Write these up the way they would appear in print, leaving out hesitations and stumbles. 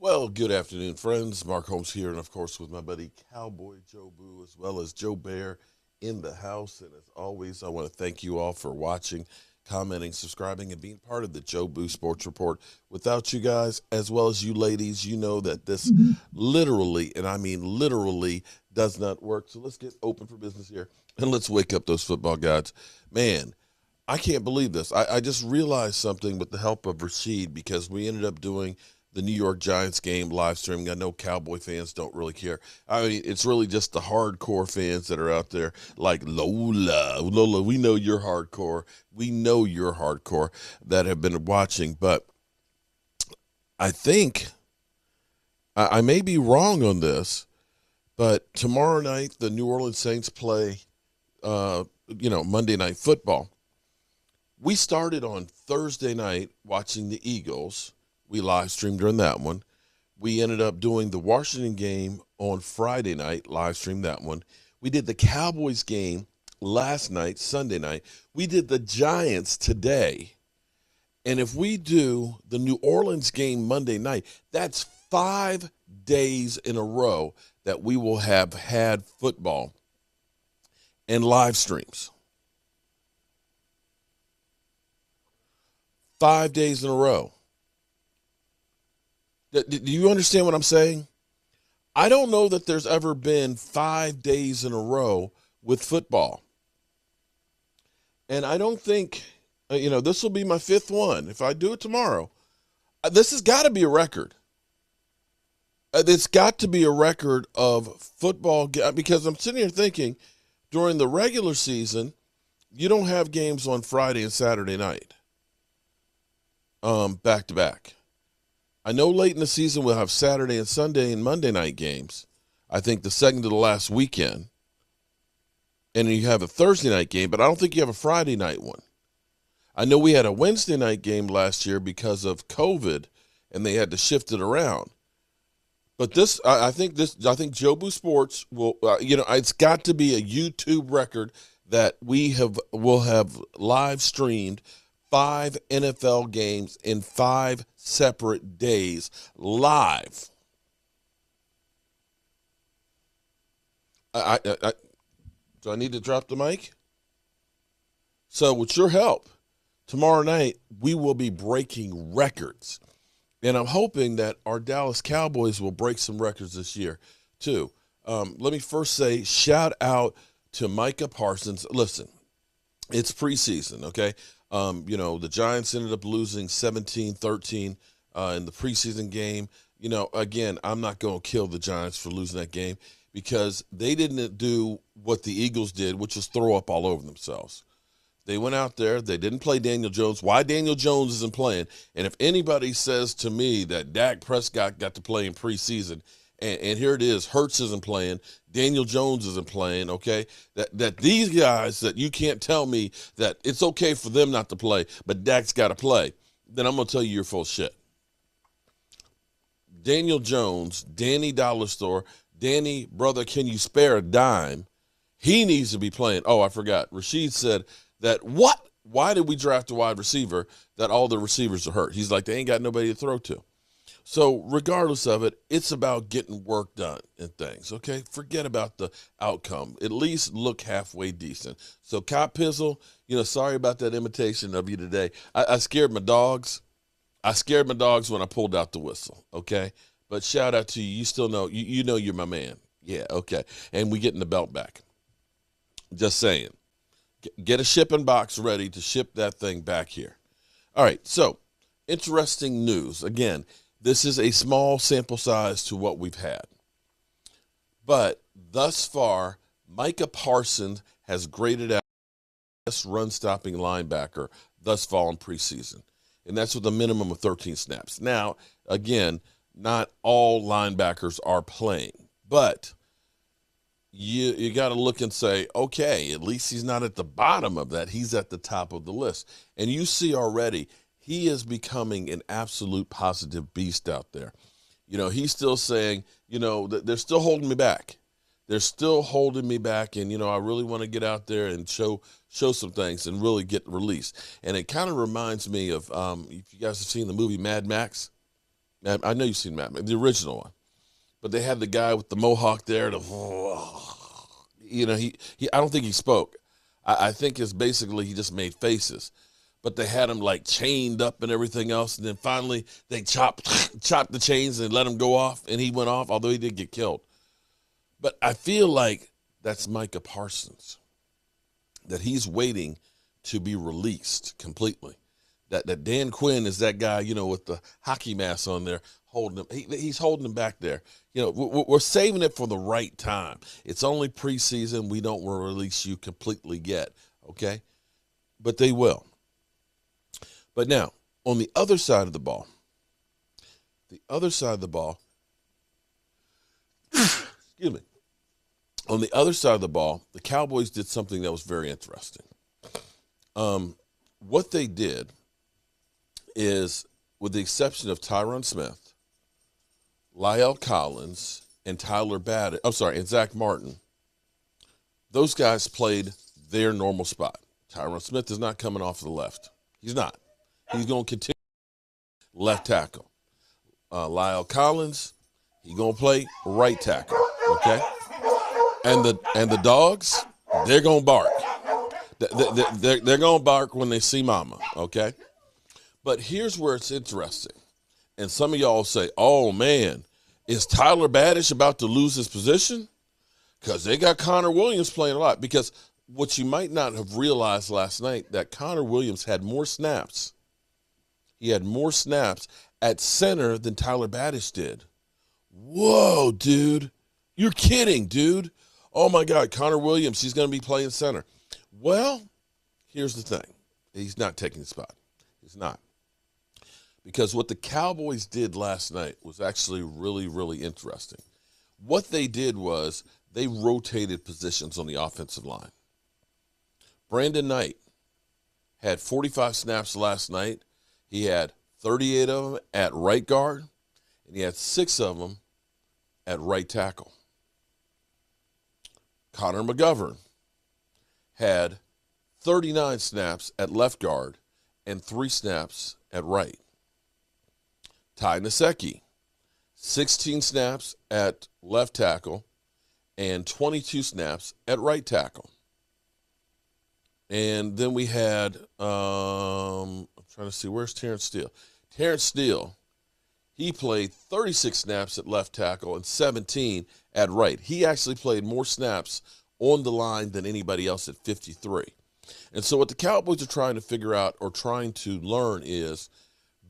Well, good afternoon, friends. Mark Holmes here, and of course, with my buddy Cowboy Joe Boo, as well as Joe Bear in the house. And as always, I want to thank you all for watching, commenting, subscribing, and being part of the Joe Boo Sports Report. Without you guys, as well as you ladies, you know that this literally, and I mean literally, does not work. So let's get open for business here, and let's wake up those football gods. Man, I can't believe this. I just realized something with the help of Rashid because we ended up doing the New York Giants game live streaming. I know Cowboy fans don't really care. I mean, it's really just the hardcore fans that are out there like Lola, we know you're hardcore. We know you're hardcore that have been watching. But I think I may be wrong on this, but tomorrow night the New Orleans Saints play, Monday Night Football. We started on Thursday night watching the Eagles. We live streamed during that one. We ended up doing the Washington game on Friday night, live streamed that one. We did the Cowboys game last night, Sunday night. We did the Giants today. And if we do the New Orleans game Monday night, that's 5 days in a row that we will have had football and live streams. 5 days in a row. Do you understand what I'm saying? I don't know that there's ever been 5 days in a row with football. And I don't think, this will be my fifth one. If I do it tomorrow, this has got to be a record. It's got to be a record of football because I'm sitting here thinking during the regular season, you don't have games on Friday and Saturday night, back to back. I know late in the season we'll have Saturday and Sunday and Monday night games. I think the second to the last weekend. And then you have a Thursday night game, but I don't think you have a Friday night one. I know we had a Wednesday night game last year because of COVID, and they had to shift it around. But I think Jobu Sports will, it's got to be a YouTube record that will have live streamed 5 NFL games in 5 separate days live. Do I need to drop the mic? So with your help, tomorrow night we will be breaking records. And I'm hoping that our Dallas Cowboys will break some records this year too. Let me first say shout out to Micah Parsons. Listen, it's preseason, okay? The Giants ended up losing 17-13 in the preseason game. Again, I'm not going to kill the Giants for losing that game because they didn't do what the Eagles did, which was throw up all over themselves. They went out there. They didn't play Daniel Jones. Why Daniel Jones isn't playing? And if anybody says to me that Dak Prescott got to play in preseason, and here it is, Hurts isn't playing, Daniel Jones isn't playing, okay? That these guys, that you can't tell me that it's okay for them not to play, but Dak's got to play, then I'm going to tell you you're full of shit. Daniel Jones, Danny Dollar Store, Danny, brother, can you spare a dime? He needs to be playing. Oh, I forgot. Rashid said that why did we draft a wide receiver that all the receivers are hurt? He's like, they ain't got nobody to throw to. So regardless of it, it's about getting work done and things, okay? Forget about the outcome. At least look halfway decent. So Cop Pizzle, sorry about that imitation of you today. I scared my dogs. I scared my dogs when I pulled out the whistle, okay? But shout out to you. You still know, you know you're my man. Yeah, okay. And we getting the belt back. Just saying. Get a shipping box ready to ship that thing back here. All right, so interesting news. Again, this is a small sample size to what we've had. But thus far, Micah Parsons has graded out best run-stopping linebacker thus far in preseason. And that's with a minimum of 13 snaps. Now, again, not all linebackers are playing. But you got to look and say, okay, at least he's not at the bottom of that. He's at the top of the list. And you see already, he is becoming an absolute positive beast out there. He's still saying, they're still holding me back. They're still holding me back. And, I really want to get out there and show some things and really get released. And it kind of reminds me of, if you guys have seen the movie Mad Max, I know you've seen Mad Men, the original one. But they had the guy with the mohawk there. He I don't think he spoke. I think it's basically he just made faces. But they had him like chained up and everything else. And then finally they chopped the chains and let him go off. And he went off, although he did get killed. But I feel like that's Micah Parsons, that he's waiting to be released completely. That Dan Quinn is that guy, with the hockey mask on there, holding him. He's holding him back there. We're saving it for the right time. It's only preseason. We don't want to release you completely yet, okay? But they will. But now, on the other side of the ball, excuse me, on the other side of the ball, the Cowboys did something that was very interesting. What they did is, with the exception of Tyron Smith, Lyle Collins, and and Zach Martin, those guys played their normal spot. Tyron Smith is not coming off the left. He's not. He's going to continue left tackle. Lyle Collins, he's going to play right tackle, okay? And the dogs, they're going to bark. They're going to bark when they see mama, okay? But here's where it's interesting. And some of y'all say, oh, man, is Tyler Badish about to lose his position? Because they got Connor Williams playing a lot. Because what you might not have realized last night, that Connor Williams had more snaps. He had more snaps at center than Tyler Badish did. Whoa, dude. You're kidding, dude. Oh, my God, Connor Williams, he's going to be playing center. Well, here's the thing. He's not taking the spot. He's not. Because what the Cowboys did last night was actually really, really interesting. What they did was they rotated positions on the offensive line. Brandon Knight had 45 snaps last night. He had 38 of them at right guard, and he had 6 of them at right tackle. Connor McGovern had 39 snaps at left guard and 3 snaps at right. Ty Nsekhe, 16 snaps at left tackle and 22 snaps at right tackle. And then we had, I'm trying to see, where's Terrence Steele? Terrence Steele, he played 36 snaps at left tackle and 17 at right. He actually played more snaps on the line than anybody else at 53. And so what the Cowboys are trying to figure out or trying to learn is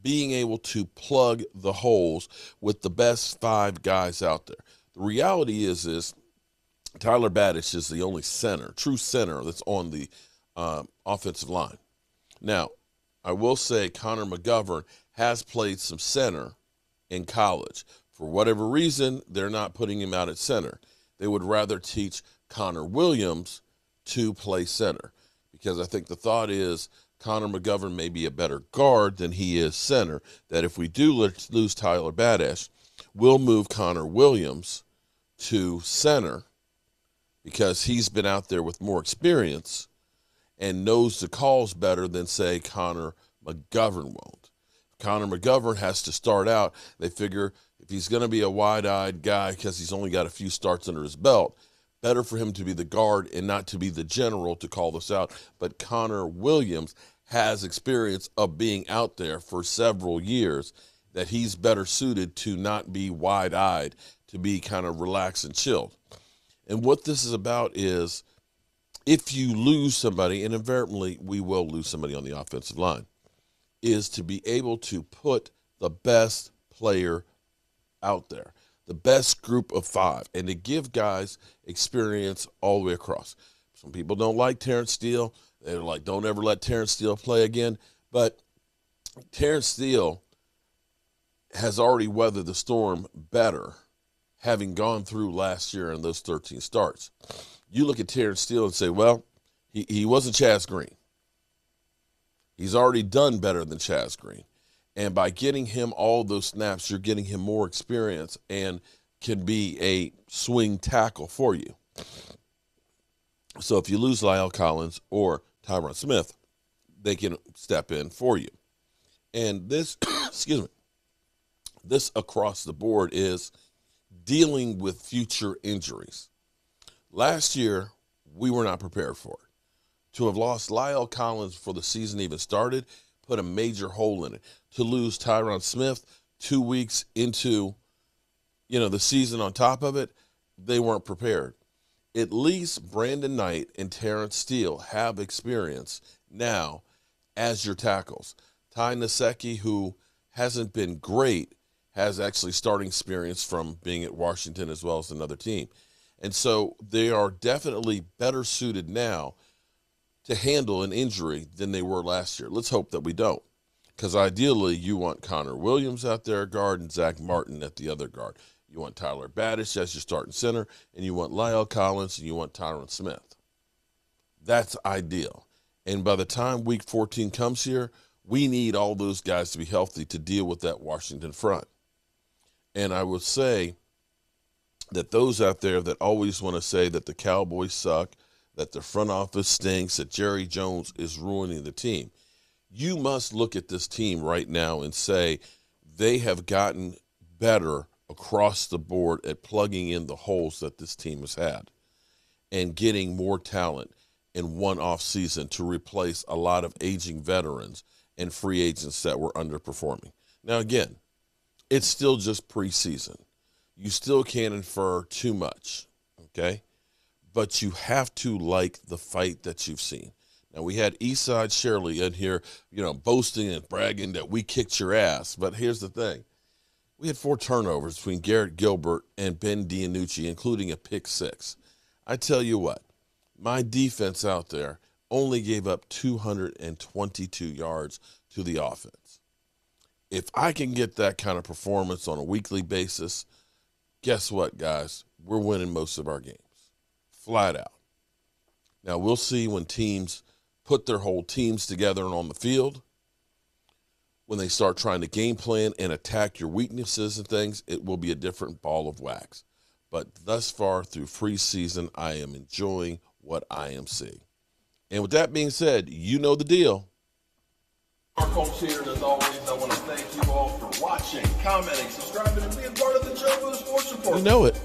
being able to plug the holes with the best 5 guys out there. The reality is Tyler Badish is the only true center that's on the offensive line. Now, I will say Connor McGovern has played some center in college. For whatever reason, they're not putting him out at center. They would rather teach Connor Williams to play center, because I think the thought is Connor McGovern may be a better guard than he is center, that if we do lose Tyler Badish, we'll move Connor Williams to center because he's been out there with more experience and knows the calls better than, say, Connor McGovern won't. Connor McGovern has to start out. They figure if he's going to be a wide-eyed guy because he's only got a few starts under his belt, better for him to be the guard and not to be the general to call this out. But Connor Williams has experience of being out there for several years, that he's better suited to not be wide-eyed, to be kind of relaxed and chilled. And what this is about is, if you lose somebody, and invariably we will lose somebody on the offensive line, is to be able to put the best player out there, the best group of 5, and to give guys experience all the way across. Some people don't like Terrence Steele. They're like, don't ever let Terrence Steele play again. But Terrence Steele has already weathered the storm better, having gone through last year in those 13 starts. You look at Terrence Steele and say, well, he wasn't Chaz Green. He's already done better than Chaz Green. And by getting him all those snaps, you're getting him more experience and can be a swing tackle for you. So if you lose Lyle Collins or Tyron Smith, they can step in for you. And this, excuse me, this across the board is dealing with future injuries. Last year, we were not prepared for it. To have lost Lyle Collins before the season even started put a major hole in it. To lose Tyron Smith 2 weeks into, the season on top of it, they weren't prepared. At least Brandon Knight and Terrence Steele have experience now as your tackles. Ty Nsekhe, who hasn't been great, has actually starting experience from being at Washington as well as another team. And so they are definitely better suited now to handle an injury than they were last year. Let's hope that we don't, because ideally you want Connor Williams out there at guard and Zach Martin at the other guard. You want Tyler Badish as your starting center, and you want Lyle Collins, and you want Tyron Smith. That's ideal. And by the time week 14 comes here, we need all those guys to be healthy to deal with that Washington front. And I would say that those out there that always want to say that the Cowboys suck, that the front office stinks, that Jerry Jones is ruining the team, you must look at this team right now and say they have gotten better across the board at plugging in the holes that this team has had and getting more talent in one off season to replace a lot of aging veterans and free agents that were underperforming. Now, again, it's still just preseason. You still can't infer too much, okay? But you have to like the fight that you've seen. Now, we had Eastside Shirley in here, boasting and bragging that we kicked your ass. But here's the thing. We had 4 turnovers between Garrett Gilbert and Ben DiNucci, including a pick 6. I tell you what, my defense out there only gave up 222 yards to the offense. If I can get that kind of performance on a weekly basis, guess what, guys? We're winning most of our games, flat out. Now, we'll see when teams put their whole teams together and on the field. When they start trying to game plan and attack your weaknesses and things, it will be a different ball of wax. But thus far through preseason, I am enjoying what I am seeing. And with that being said, you know the deal. Our coach here, and as always, I want to thank you all for watching, commenting, subscribing, and being part of the Joe Sports Report. You know it.